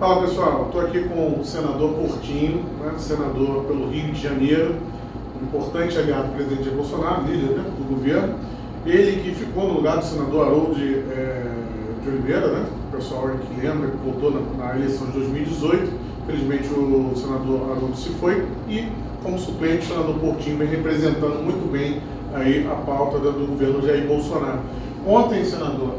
Fala pessoal, estou aqui com o senador Portinho, né, senador pelo Rio de Janeiro, importante aliado do presidente Jair Bolsonaro, líder, né, do governo. Ele que ficou no lugar do senador Haroldo de Oliveira, né, o pessoal que lembra, que votou na eleição de 2018. Infelizmente o senador Haroldo se foi e, como suplente, o senador Portinho vem representando muito bem aí a pauta do governo Jair Bolsonaro. Ontem, senador,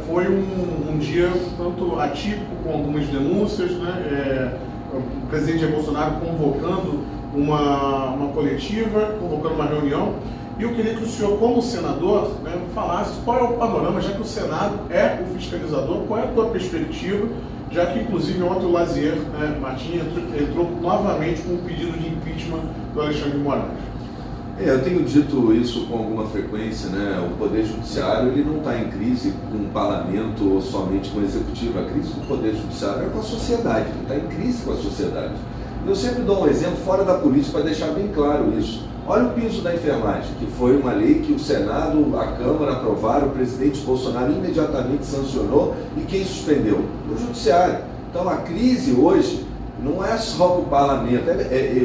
foi um dia tanto atípico, com algumas denúncias, né? O presidente Jair Bolsonaro convocando uma coletiva, convocando uma reunião, e eu queria que o senhor, como senador, né, falasse qual é o panorama, já que o Senado é o fiscalizador, qual é a sua perspectiva, já que, inclusive, ontem o Lazier, né, Martins entrou novamente com um pedido de impeachment do Alexandre de Moraes. Eu tenho dito isso com alguma frequência, né? O Poder Judiciário ele não está em crise com o Parlamento ou somente com o Executivo. A crise do Poder Judiciário é com a sociedade, ele está em crise com a sociedade. Eu sempre dou um exemplo fora da política para deixar bem claro isso. Olha o piso da enfermagem, que foi uma lei que o Senado, a Câmara aprovaram, o presidente Bolsonaro imediatamente sancionou, e quem suspendeu? O Judiciário. Então a crise hoje não é só com o Parlamento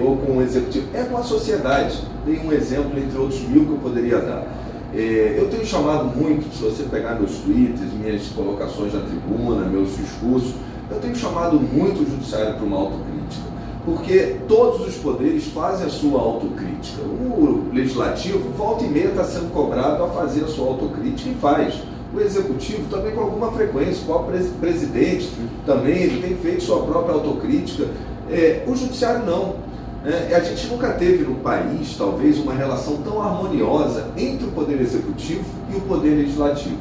ou com o Executivo, é com a sociedade. Tem um exemplo entre outros mil que eu poderia dar. Eu tenho chamado muito, se você pegar meus tweets, minhas colocações na tribuna, meus discursos, eu tenho chamado muito o Judiciário para uma autocrítica, porque todos os poderes fazem a sua autocrítica. O Legislativo, volta e meia, está sendo cobrado a fazer a sua autocrítica e faz. O Executivo também com alguma frequência, o próprio presidente também ele tem feito sua própria autocrítica. O Judiciário não. A gente nunca teve no país, talvez, uma relação tão harmoniosa entre o Poder Executivo e o Poder Legislativo.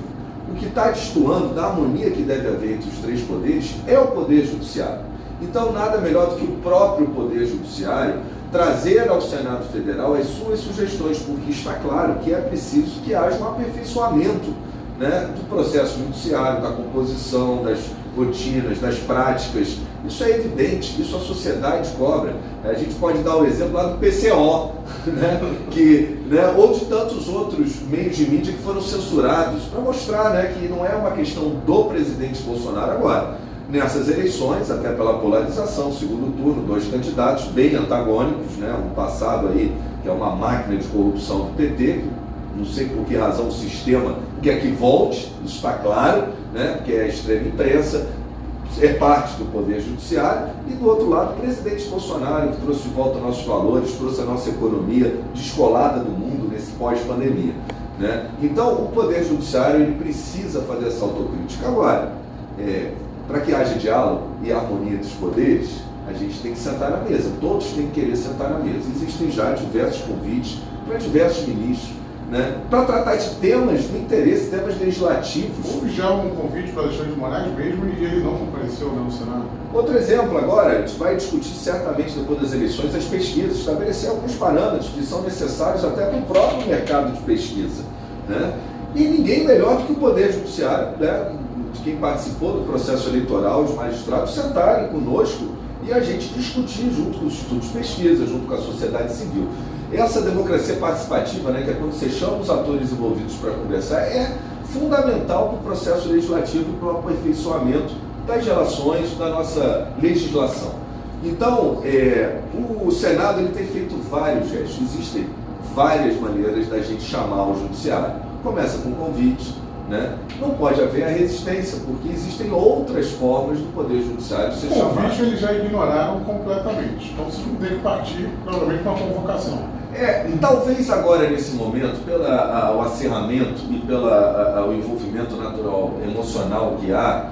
O que está destoando da harmonia que deve haver entre os três poderes é o Poder Judiciário. Então, nada melhor do que o próprio Poder Judiciário trazer ao Senado Federal as suas sugestões, porque está claro que é preciso que haja um aperfeiçoamento, né, do processo judiciário, da composição, das rotinas, das práticas. Isso é evidente, isso a sociedade cobra. A gente pode dar o exemplo lá do PCO, né, ou de tantos outros meios de mídia que foram censurados, para mostrar, né, que não é uma questão do presidente Bolsonaro agora. Nessas eleições, até pela polarização, segundo turno, dois candidatos bem antagônicos, né, um passado aí que é uma máquina de corrupção do PT, não sei por que razão o sistema quer que volte, isso está claro, né, que é a extrema imprensa, é parte do Poder Judiciário, e do outro lado o presidente Bolsonaro, que trouxe de volta nossos valores, trouxe a nossa economia descolada do mundo nesse pós-pandemia, né? Então o Poder Judiciário ele precisa fazer essa autocrítica. Agora, para que haja diálogo e harmonia dos poderes, a gente tem que sentar na mesa, todos têm que querer sentar na mesa. Existem já diversos convites para diversos ministros, né, para tratar de temas do interesse, temas legislativos. Houve já um convite para Alexandre de Moraes mesmo e ele não compareceu, né, no Senado. Outro exemplo agora, a gente vai discutir certamente depois das eleições as pesquisas, estabelecer alguns parâmetros que são necessários até para o próprio mercado de pesquisa, né? E ninguém melhor do que o Poder Judiciário, né, de quem participou do processo eleitoral, os magistrados sentarem conosco e a gente discutir junto com os institutos de pesquisa, junto com a sociedade civil. Essa democracia participativa, né, que é quando você chama os atores envolvidos para conversar, é fundamental para o processo legislativo e para o aperfeiçoamento das relações da nossa legislação. Então, o Senado ele tem feito vários gestos, existem várias maneiras da gente chamar o Judiciário. Começa com convite, né? Não pode haver a resistência, porque existem outras formas do Poder Judiciário ser chamado. O convite eles já ignoraram completamente, então vocês vão ter que partir provavelmente para uma convocação. Talvez agora nesse momento, pelo acirramento e pelo envolvimento natural, emocional que há,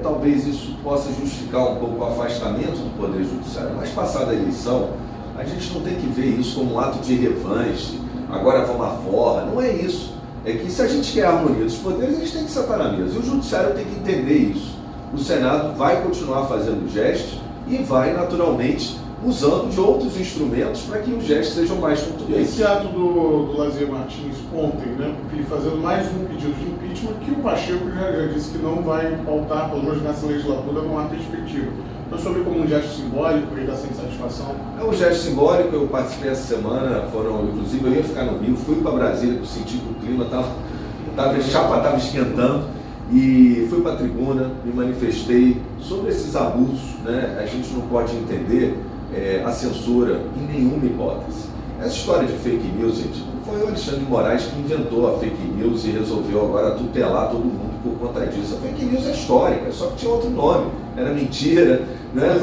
talvez isso possa justificar um pouco o afastamento do Poder Judiciário. Mas passada a eleição, a gente não tem que ver isso como um ato de revanche, agora vamos à forra, não é isso. É que se a gente quer a harmonia dos poderes, a gente tem que sentar na mesa. E o Judiciário tem que entender isso. O Senado vai continuar fazendo gestos e vai naturalmente usando de outros instrumentos para que os gestos sejam mais contundentes. Esse ato do Lazier Martins ontem, né, fazendo mais um pedido de impeachment, que o Pacheco já disse que não vai pautar, pelo menos nessa legislatura, não há perspectiva. Eu soube como um gesto simbólico e dá sem satisfação. É um gesto simbólico, eu participei essa semana, inclusive eu ia ficar no Rio, fui para Brasília, porque eu senti que o clima a chapa estava esquentando, e fui para a tribuna, me manifestei sobre esses abusos, né? A gente não pode entender a censura em nenhuma hipótese. Essa história de fake news, gente, não foi o Alexandre de Moraes que inventou a fake news e resolveu agora tutelar todo mundo por conta disso. A fake news é histórica, só que tinha outro nome, era mentira, né?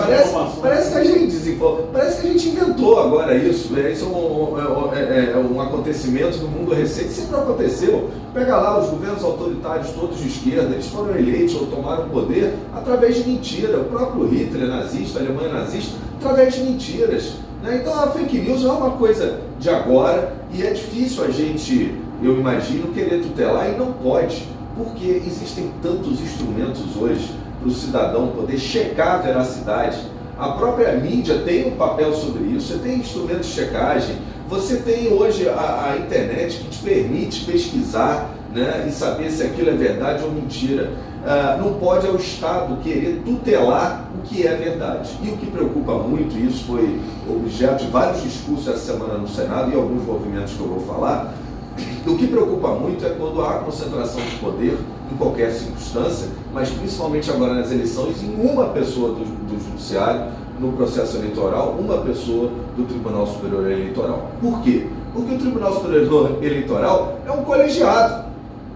Parece que a gente desinforma, parece que a gente inventou agora isso, né? Isso é um acontecimento do mundo recente, sempre aconteceu. Pega lá os governos autoritários todos de esquerda, eles foram eleitos ou tomaram poder através de mentira. O próprio Hitler nazista, a Alemanha nazista, através de mentiras. Então a fake news não é uma coisa de agora e é difícil a gente, eu imagino, querer tutelar e não pode, porque existem tantos instrumentos hoje para o cidadão poder checar a veracidade. A própria mídia tem um papel sobre isso, você tem instrumentos de checagem, você tem hoje a internet que te permite pesquisar, né, e saber se aquilo é verdade ou mentira. Não pode o Estado querer tutelar o que é verdade. E o que preocupa muito, e isso foi objeto de vários discursos essa semana no Senado e alguns movimentos que eu vou falar, o que preocupa muito é quando há concentração de poder em qualquer circunstância, mas principalmente agora nas eleições, em uma pessoa do Judiciário, no processo eleitoral, uma pessoa do Tribunal Superior Eleitoral. Por quê? Porque o Tribunal Superior Eleitoral é um colegiado.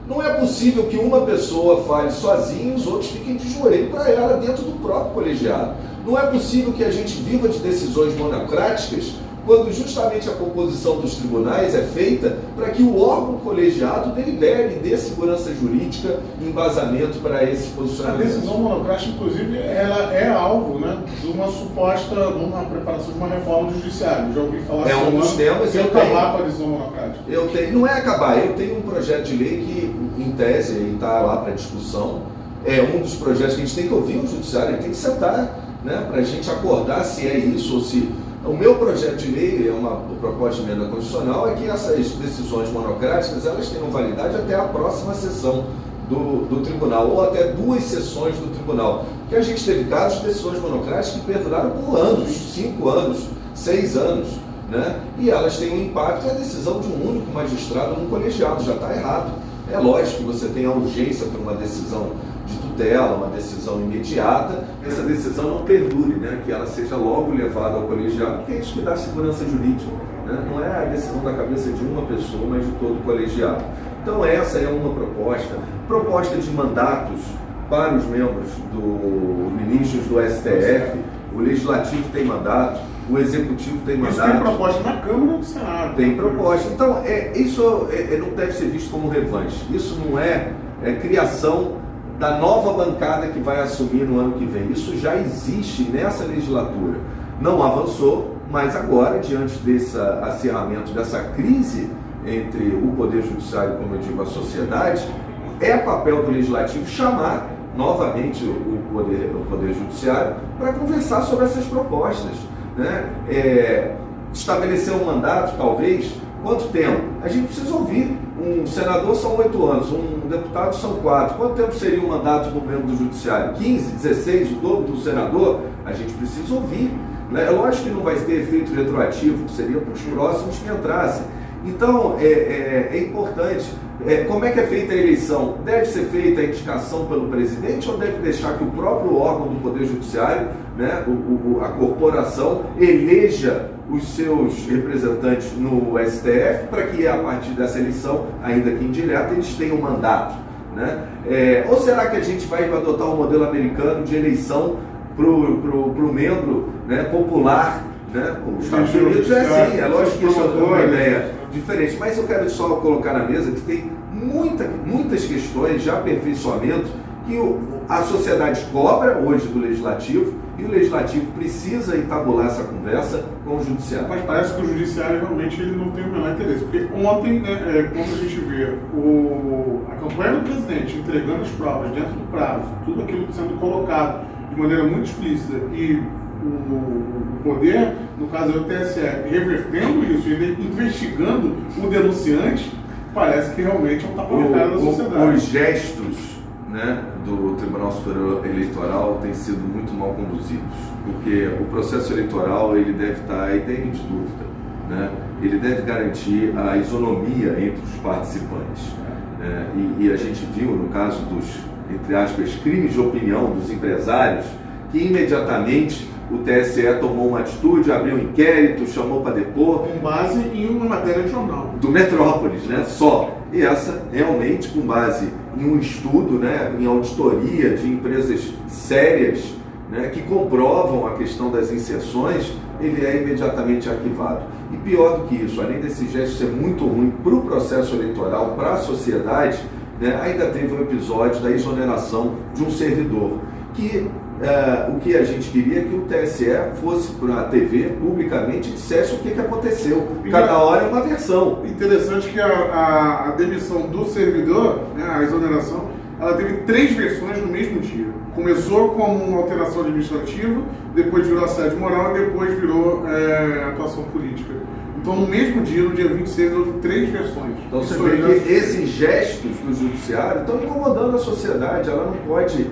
Não é possível que uma pessoa fale sozinha e os outros fiquem de joelho para ela dentro do próprio colegiado. Não é possível que a gente viva de decisões monocráticas quando justamente a composição dos tribunais é feita para que o órgão colegiado delibere e dê segurança jurídica e embasamento para esse posicionamento. A decisão monocrática, inclusive, ela é alvo, né, de uma suposta, uma preparação de uma reforma do judiciário. Já ouvi falar um dos temas. Que acabar com a decisão monocrática. Não é acabar, eu tenho um projeto de lei que, em tese, está lá para discussão. É um dos projetos que a gente tem que ouvir o judiciário, ele tem que sentar, né, para a gente acordar se é isso ou se... O meu projeto de lei, é uma proposta de emenda constitucional, é que essas decisões monocráticas elas tenham validade até a próxima sessão do tribunal, ou até 2 sessões do tribunal. Porque a gente teve casos de decisões monocráticas que perduraram por anos, 5 anos, 6 anos, né? E elas têm um impacto, é a decisão de um único magistrado num colegiado, já está errado. É lógico que você tem a urgência para uma decisão de tutela, uma decisão imediata, essa decisão não perdure, né? Que ela seja logo levada ao colegiado, porque é isso que dá segurança jurídica, né? Não é a decisão da cabeça de uma pessoa, mas de todo o colegiado. Então essa é uma proposta de mandatos para os membros dos ministros do STF, o Legislativo tem mandato, o Executivo tem mandato. Isso tem proposta na Câmara e no Senado. Tem proposta. Então, isso não deve ser visto como revanche. Isso não é criação da nova bancada que vai assumir no ano que vem. Isso já existe nessa legislatura. Não avançou, mas agora, diante desse acirramento, dessa crise entre o Poder Judiciário, como eu digo, a sociedade, é papel do Legislativo chamar novamente o Poder Judiciário para conversar sobre essas propostas, né? Estabelecer um mandato, talvez. Quanto tempo? A gente precisa ouvir. Um senador são 8 anos, um deputado são 4. Quanto tempo seria um mandato do membro do Judiciário? 15, 16, o dobro do senador? A gente precisa ouvir, né? É lógico que não vai ter efeito retroativo, seria para os próximos que entrassem. Então, é importante. Como é que é feita a eleição? Deve ser feita a indicação pelo presidente ou deve deixar que o próprio órgão do Poder Judiciário, né, a corporação, eleja os seus representantes no STF para que a partir dessa eleição, ainda que indireta, eles tenham mandato, né? Ou será que a gente vai adotar um modelo americano de eleição para o membro, né, popular, né? Os Estados Unidos é assim, é lógico que isso é uma ideia diferente, mas eu quero só colocar na mesa que tem muitas questões de aperfeiçoamento que a sociedade cobra hoje do Legislativo e o Legislativo precisa entabular essa conversa com o Judiciário. Mas parece que o Judiciário realmente ele não tem o menor interesse, porque ontem, né, quando a gente vê a campanha do presidente entregando as provas dentro do prazo, tudo aquilo sendo colocado de maneira muito explícita e o poder, no caso é o TSE, revertendo isso e investigando o denunciante, parece que realmente é um tapa na cara da sociedade. Os gestos, né, do Tribunal Superior Eleitoral têm sido muito mal conduzidos, porque o processo eleitoral ele deve estar indemne de dúvida, né? Ele deve garantir a isonomia entre os participantes. E a gente viu no caso dos entre aspas, crimes de opinião dos empresários, que imediatamente o TSE tomou uma atitude, abriu um inquérito, chamou para depor. Com base em uma matéria de jornal. Do Metrópolis, né? Só. E essa, realmente, com base em um estudo, né, em auditoria de empresas sérias, né, que comprovam a questão das inserções, ele é imediatamente arquivado. E pior do que isso, além desse gesto ser muito ruim para o processo eleitoral, para a sociedade, né, ainda teve um episódio da exoneração de um servidor, que o que a gente queria é que o TSE fosse para a TV publicamente e dissesse o que aconteceu. Cada hora é uma versão. Interessante que a demissão do servidor, né, a exoneração, ela teve 3 versões no mesmo dia. Começou como uma alteração administrativa, depois virou assédio moral e depois virou atuação política. Então, no mesmo dia, no dia 26, houve 3 versões. Então você vê que esses gestos do judiciário estão incomodando a sociedade. Ela não pode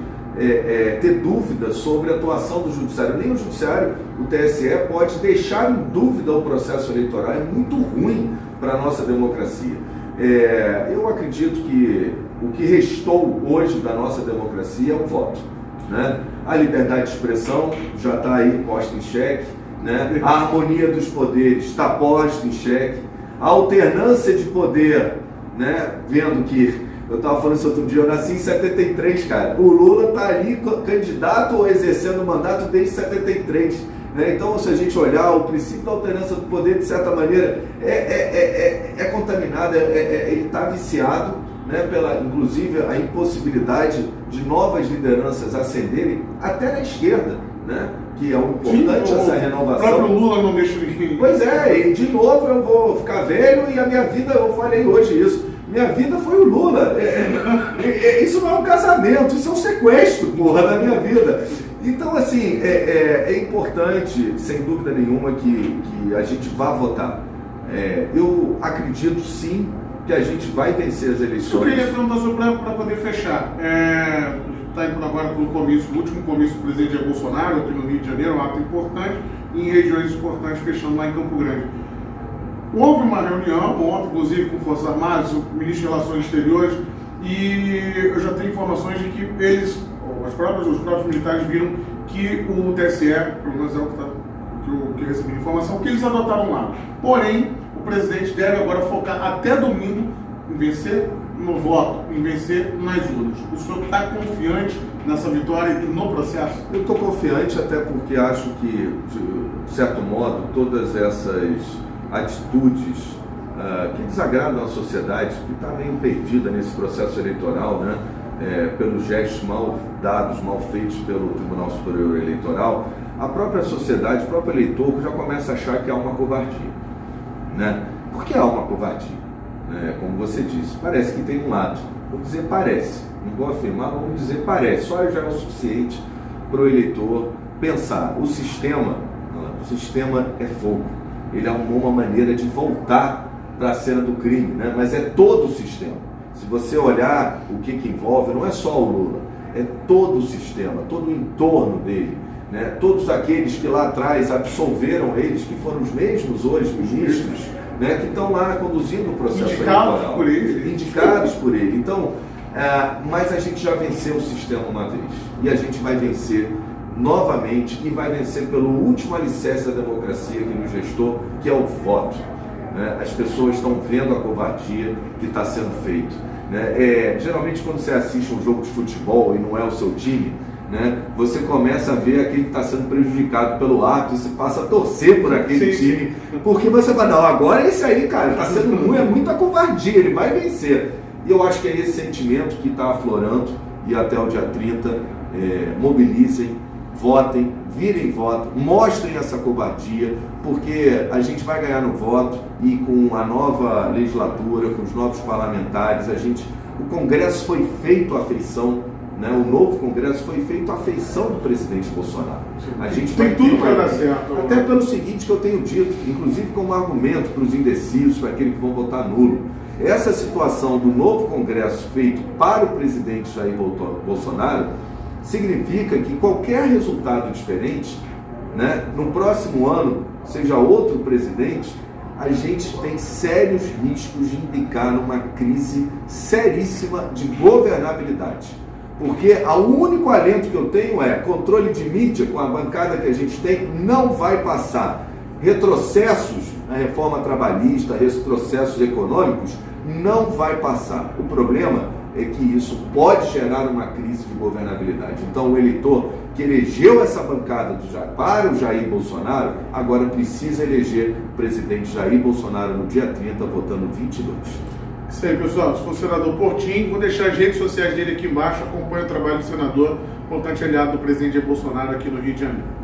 ter dúvidas sobre a atuação do judiciário. Nem o judiciário, o TSE, pode deixar em dúvida o processo eleitoral. É muito ruim para a nossa democracia. Eu acredito que o que restou hoje da nossa democracia é o voto, né? A liberdade de expressão já está aí posta em xeque, né? A harmonia dos poderes está posta em xeque. A alternância de poder, né? Vendo que eu estava falando isso outro dia, eu nasci em 73, cara. O Lula está ali candidato ou exercendo o mandato desde 73. Né? Então, se a gente olhar, o princípio da alternância do poder, de certa maneira, é contaminado, ele está viciado, né? Pela, inclusive, a impossibilidade de novas lideranças ascenderem até na esquerda, né? Que é o importante. Sim, essa renovação. O próprio Lula não deixa ninguém. Pois é, e de novo eu vou ficar velho e a minha vida, eu falei hoje isso. Minha vida foi o Lula. Isso não é um casamento, isso é um sequestro, porra, da minha vida. Então, assim, é importante, sem dúvida nenhuma, que a gente vá votar. Eu acredito, sim, que a gente vai vencer as eleições. Eu queria perguntar só para poder fechar. Está indo agora para o último comício do presidente Jair Bolsonaro, aqui no Rio de Janeiro, um ato importante, em regiões importantes, fechando lá em Campo Grande. Houve uma reunião ontem, inclusive, com Forças Armadas, o ministro de Relações Exteriores, e eu já tenho informações de que os próprios militares viram que o TSE, pelo menos é o que eu recebi informação, que eles adotaram lá. Porém, o presidente deve agora focar até domingo em vencer no voto, em vencer nas urnas. O senhor está confiante nessa vitória e no processo? Eu estou confiante, até porque acho que, de certo modo, todas essas atitudes que desagradam a sociedade, que está meio perdida nesse processo eleitoral, né? Pelos gestos mal dados, mal feitos pelo Tribunal Superior Eleitoral, a própria sociedade, o próprio eleitor já começa a achar que há uma covardia, né? Por que há uma covardia? Como você disse, parece que tem um lado. Vou dizer parece, não vou afirmar, mas vamos dizer parece. Só já é o suficiente para o eleitor pensar. O sistema é fogo. Ele arrumou uma maneira de voltar para a cena do crime, né? Mas é todo o sistema. Se você olhar o que envolve, não é só o Lula, é todo o sistema, todo o entorno dele, né? Todos aqueles que lá atrás absolveram eles, que foram os mesmos hoje ministros, né? Que estão lá conduzindo o processo eleitoral. Indicados por ele. Então, mas a gente já venceu o sistema uma vez, e a gente vai vencer novamente, e vai vencer pelo último alicerce da democracia que nos restou, que é o voto. As pessoas estão vendo a covardia que está sendo feito. Geralmente, quando você assiste um jogo de futebol e não é o seu time, você começa a ver aquele que está sendo prejudicado pelo árbitro, você passa a torcer por aquele time, porque você vai, não, agora é esse aí, cara, está sendo ruim, é muita covardia, ele vai vencer. E eu acho que é esse sentimento que está aflorando, e até o dia 30, mobilizem, votem, virem voto, mostrem essa covardia, porque a gente vai ganhar no voto, e com a nova legislatura, com os novos parlamentares, o Congresso foi feito à feição, o novo Congresso foi feito à feição do presidente Bolsonaro. A gente tem tudo para dar certo. Até pelo seguinte que eu tenho dito, inclusive como argumento para os indecisos, para aqueles que vão votar nulo. Essa situação do novo Congresso feito para o presidente Jair Bolsonaro significa que qualquer resultado diferente, no próximo ano, seja outro presidente, a gente tem sérios riscos de implicar numa crise seríssima de governabilidade. Porque o único alento que eu tenho é controle de mídia com a bancada que a gente tem não vai passar. Retrocessos na reforma trabalhista, retrocessos econômicos, não vai passar. O problema é que isso pode gerar uma crise de governabilidade. Então o eleitor que elegeu essa bancada para o Jair Bolsonaro, agora precisa eleger o presidente Jair Bolsonaro no dia 30, votando 22. Isso aí, pessoal. Sou o senador Portinho. Vou deixar as redes sociais dele aqui embaixo. Acompanhe o trabalho do senador, importante aliado do presidente Jair Bolsonaro aqui no Rio de Janeiro.